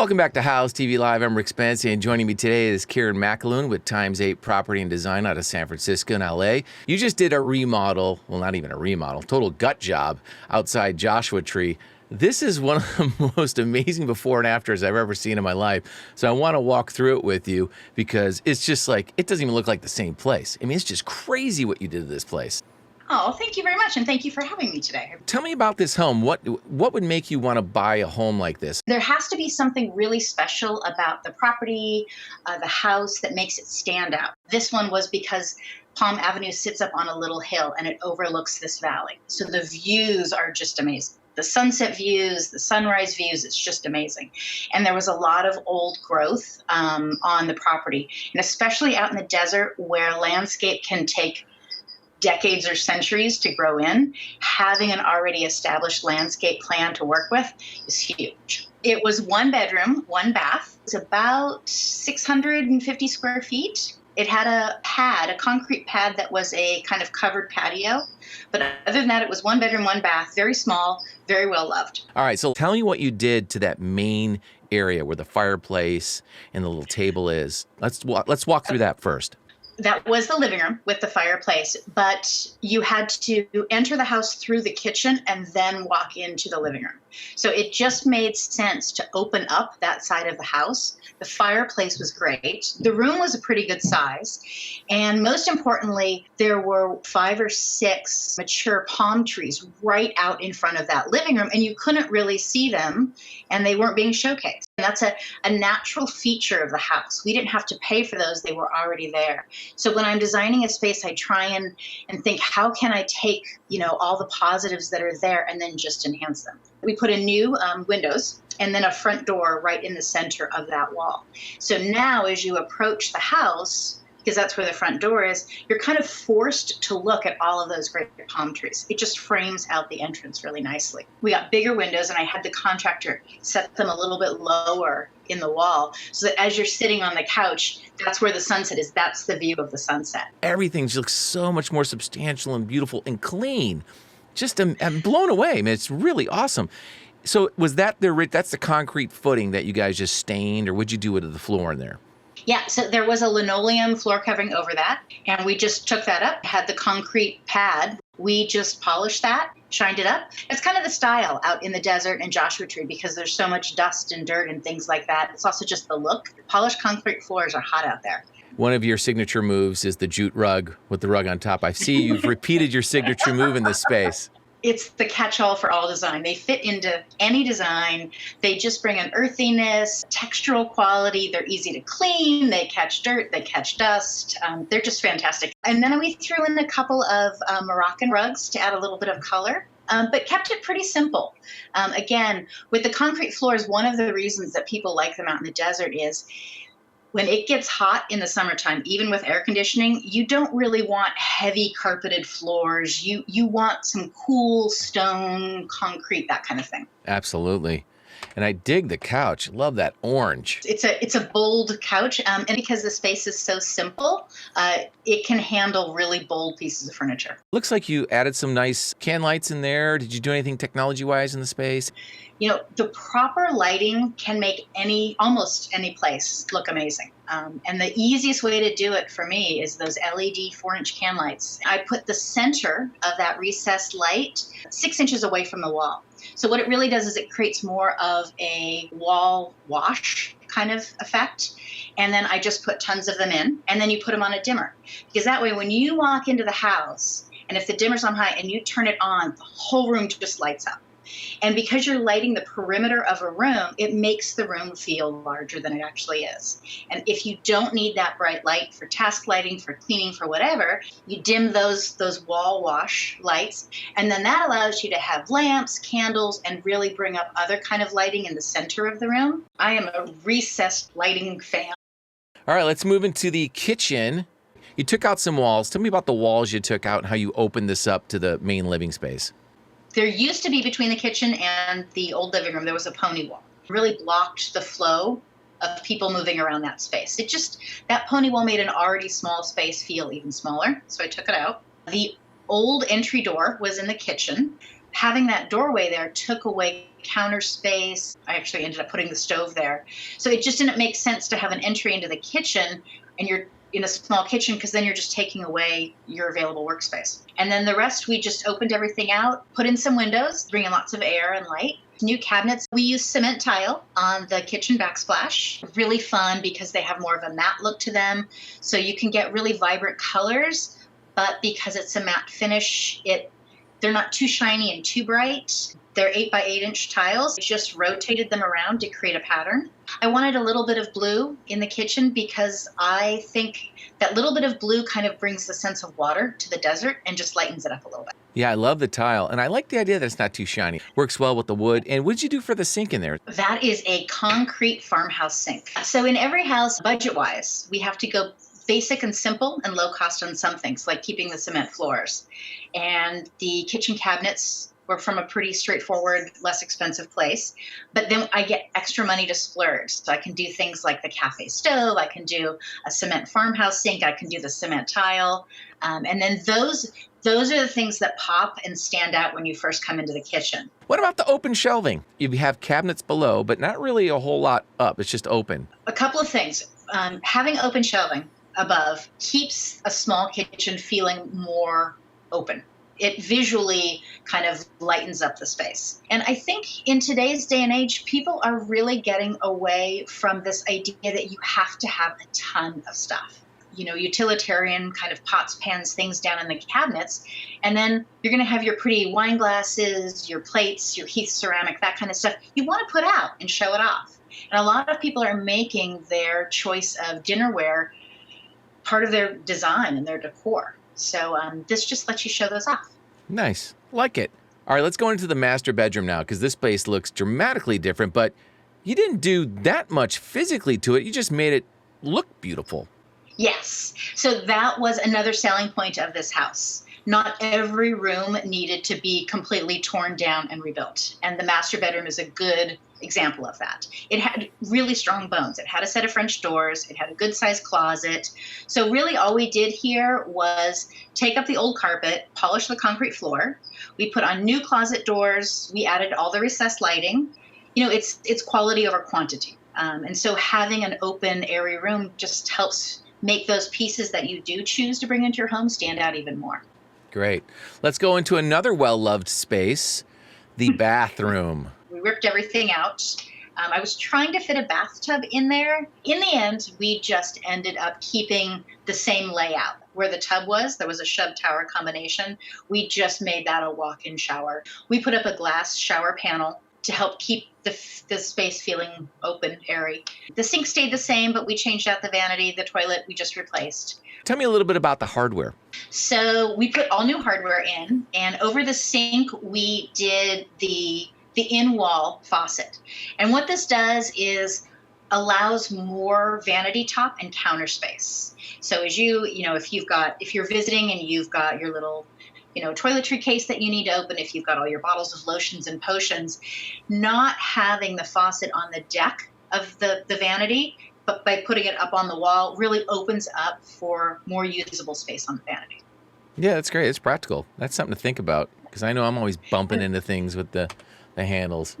Welcome back to House TV Live. I'm Rick Spence, and joining me today is Karen McAloon with Times8 Property and Design out of San Francisco and LA. You just did a remodel, well, not even a remodel, total gut job outside Joshua Tree. This is one of the most amazing before and afters I've ever seen in my life. So I want to walk through it with you because it's just like, it doesn't even look like the same place. I mean, it's just crazy what you did to this place. Oh, thank you very much, and thank you for having me today. Tell me about this home. What would make you want to buy a home like this? There has to be something really special about the property, the house that makes it stand out. This one was because Palm Avenue sits up on a little hill and it overlooks this valley. So the views are just amazing. The sunset views, the sunrise views, it's just amazing. And there was a lot of old growth on the property, and especially out in the desert where landscape can take decades or centuries to grow in, having an already established landscape plan to work with is huge. It was 1 bedroom, 1 bath. It's about 650 square feet. It had a concrete pad that was a kind of covered patio. But other than that, it was 1 bedroom, 1 bath, very small, very well loved. All right, so tell me what you did to that main area where the fireplace and the little table is. Let's walk through that first. That was the living room with the fireplace, but you had to enter the house through the kitchen and then walk into the living room. So it just made sense to open up that side of the house. The fireplace was great. The room was a pretty good size. And most importantly, there were 5 or 6 mature palm trees right out in front of that living room, and you couldn't really see them, and they weren't being showcased. And that's a natural feature of the house. We didn't have to pay for those. They were already there. So when I'm designing a space, I try and think, how can I take, all the positives that are there and then just enhance them? We put in new windows and then a front door right in the center of that wall. So now as you approach the house, because that's where the front door is, you're kind of forced to look at all of those great palm trees. It just frames out the entrance really nicely. We got bigger windows, and I had the contractor set them a little bit lower in the wall so that as you're sitting on the couch, that's where the sunset is. That's the view of the sunset. Everything just looks so much more substantial and beautiful and clean. I'm blown away. I mean, it's really awesome. So was that's the concrete footing that you guys just stained, or what'd you do with the floor in there? Yeah, so there was a linoleum floor covering over that, and we just took that up, had the concrete pad. We just polished that, shined it up. It's kind of the style out in the desert and Joshua Tree because there's so much dust and dirt and things like that. It's also just the look. Polished concrete floors are hot out there. One of your signature moves is the jute rug with the rug on top. I see you've repeated your signature move in this space. It's the catch-all for all design. They fit into any design. They just bring an earthiness, textural quality. They're easy to clean. They catch dirt. They catch dust. They're just fantastic. And then we threw in a couple of Moroccan rugs to add a little bit of color. But kept it pretty simple. Again, with the concrete floors, one of the reasons that people like them out in the desert is when it gets hot in the summertime, even with air conditioning, you don't really want heavy carpeted floors. You want some cool stone, concrete, that kind of thing. Absolutely. And I dig the couch. Love that orange. It's a bold couch, and because the space is so simple, it can handle really bold pieces of furniture. Looks like you added some nice can lights in there. Did you do anything technology-wise in the space? The proper lighting can make almost any place look amazing. And the easiest way to do it for me is those LED 4-inch can lights. I put the center of that recessed light 6 inches away from the wall. So what it really does is it creates more of a wall wash kind of effect. And then I just put tons of them in, and then you put them on a dimmer. Because that way, when you walk into the house, and if the dimmer's on high and you turn it on, the whole room just lights up. And because you're lighting the perimeter of a room, it makes the room feel larger than it actually is. And if you don't need that bright light for task lighting, for cleaning, for whatever, you dim those wall wash lights. And then that allows you to have lamps, candles, and really bring up other kind of lighting in the center of the room. I am a recessed lighting fan. All right, let's move into the kitchen. You took out some walls. Tell me about the walls you took out and how you opened this up to the main living space. There used to be between the kitchen and the old living room, there was a pony wall. It really blocked the flow of people moving around that space. That pony wall made an already small space feel even smaller, so I took it out. The old entry door was in the kitchen. having that doorway there took away counter space. I actually ended up putting the stove there. So it just didn't make sense to have an entry into the kitchen and you're in a small kitchen, because then you're just taking away your available workspace. And then the rest, we just opened everything out, put in some windows, bring in lots of air and light. New cabinets. We use cement tile on the kitchen backsplash. Really fun because they have more of a matte look to them. So you can get really vibrant colors, but because it's a matte finish, they're not too shiny and too bright. They're 8x8-inch tiles. I just rotated them around to create a pattern. I wanted a little bit of blue in the kitchen because I think that little bit of blue kind of brings the sense of water to the desert and just lightens it up a little bit. Yeah, I love the tile. And I like the idea that it's not too shiny. Works well with the wood. And what did you do for the sink in there? That is a concrete farmhouse sink. So in every house, budget-wise, we have to go basic and simple and low cost on some things, like keeping the cement floors. And the kitchen cabinets were from a pretty straightforward, less expensive place. But then I get extra money to splurge. So I can do things like the cafe stove, I can do a cement farmhouse sink, I can do the cement tile. And then those are the things that pop and stand out when you first come into the kitchen. What about the open shelving? You have cabinets below, but not really a whole lot up. It's just open. A couple of things. Having open shelving above keeps a small kitchen feeling more open. It visually kind of lightens up the space. And I think in today's day and age, people are really getting away from this idea that you have to have a ton of stuff. You know, utilitarian kind of pots, pans, things down in the cabinets. And then you're going to have your pretty wine glasses, your plates, your Heath ceramic, that kind of stuff you want to put out and show it off. And a lot of people are making their choice of dinnerware part of their design and their decor. So this just lets you show those off. Nice. Like it. All right, let's go into the master bedroom now, because this place looks dramatically different, but you didn't do that much physically to it. You just made it look beautiful. Yes. So that was another selling point of this house. Not every room needed to be completely torn down and rebuilt. And the master bedroom is a good example of that. It had really strong bones. It had a set of French doors. It had a good sized closet. So really all we did here was take up the old carpet, polish the concrete floor. We put on new closet doors. We added all the recessed lighting. You know, it's quality over quantity. And so having an open, airy room just helps make those pieces that you do choose to bring into your home stand out even more. Great. Let's go into another well-loved space, the bathroom. We ripped everything out. I was trying to fit a bathtub in there. In the end, we just ended up keeping the same layout. Where the tub was, there was a shub tower combination. We just made that a walk-in shower. We put up a glass shower panel to help keep the space feeling open, airy. The sink stayed the same, but we changed out the vanity. The toilet we just replaced. Tell me a little bit about the hardware. So we put all new hardware in, and over the sink, we did the in-wall faucet. And what this does is allows more vanity top and counter space. So as if you're visiting and you've got your little toiletry case that you need to open, if you've got all your bottles of lotions and potions, not having the faucet on the deck of the vanity, but by putting it up on the wall, really opens up for more usable space on the vanity. Yeah, that's great. It's practical. That's something to think about, because I know I'm always bumping into things with the handles.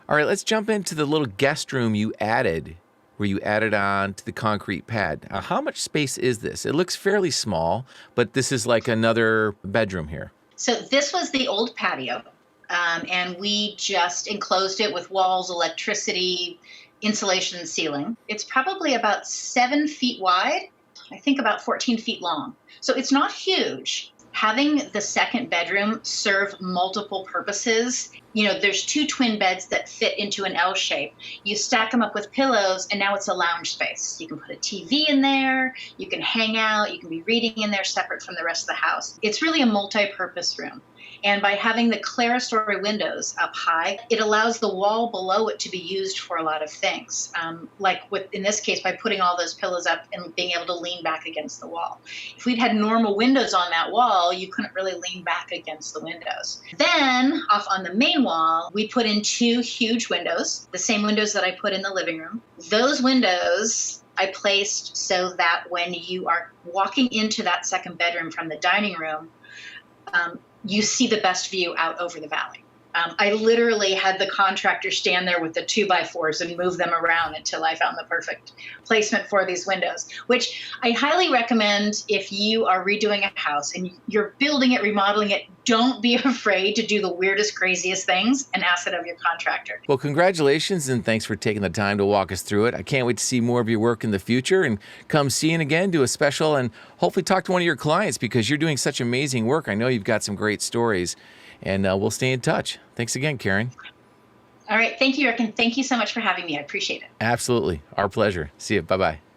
All right, let's jump into the little guest room you added, where you added on to the concrete pad. Now, how much space is this? It looks fairly small, but this is like another bedroom here. So this was the old patio, and we just enclosed it with walls, electricity, insulation, and ceiling. It's probably about 7 feet wide, I think about 14 feet long. So it's not huge. Having the second bedroom serve multiple purposes. There's 2 twin beds that fit into an L shape. You stack them up with pillows, and now it's a lounge space. You can put a TV in there, you can hang out, you can be reading in there separate from the rest of the house. It's really a multi-purpose room. And by having the clerestory windows up high, it allows the wall below it to be used for a lot of things. In this case, by putting all those pillows up and being able to lean back against the wall. If we'd had normal windows on that wall, you couldn't really lean back against the windows. Then off on the main wall, we put in 2 huge windows, the same windows that I put in the living room. Those windows I placed so that when you are walking into that second bedroom from the dining room, you see the best view out over the valley. I literally had the contractor stand there with the 2x4s and move them around until I found the perfect placement for these windows, which I highly recommend if you are redoing a house and you're building it, remodeling it. Don't be afraid to do the weirdest, craziest things and ask it of your contractor. Well, congratulations, and thanks for taking the time to walk us through it. I can't wait to see more of your work in the future and come see it again, do a special, and hopefully talk to one of your clients because you're doing such amazing work. I know you've got some great stories, and we'll stay in touch. Thanks again, Karen. All right. Thank you, Rick, and thank you so much for having me. I appreciate it. Absolutely. Our pleasure. See you. Bye-bye.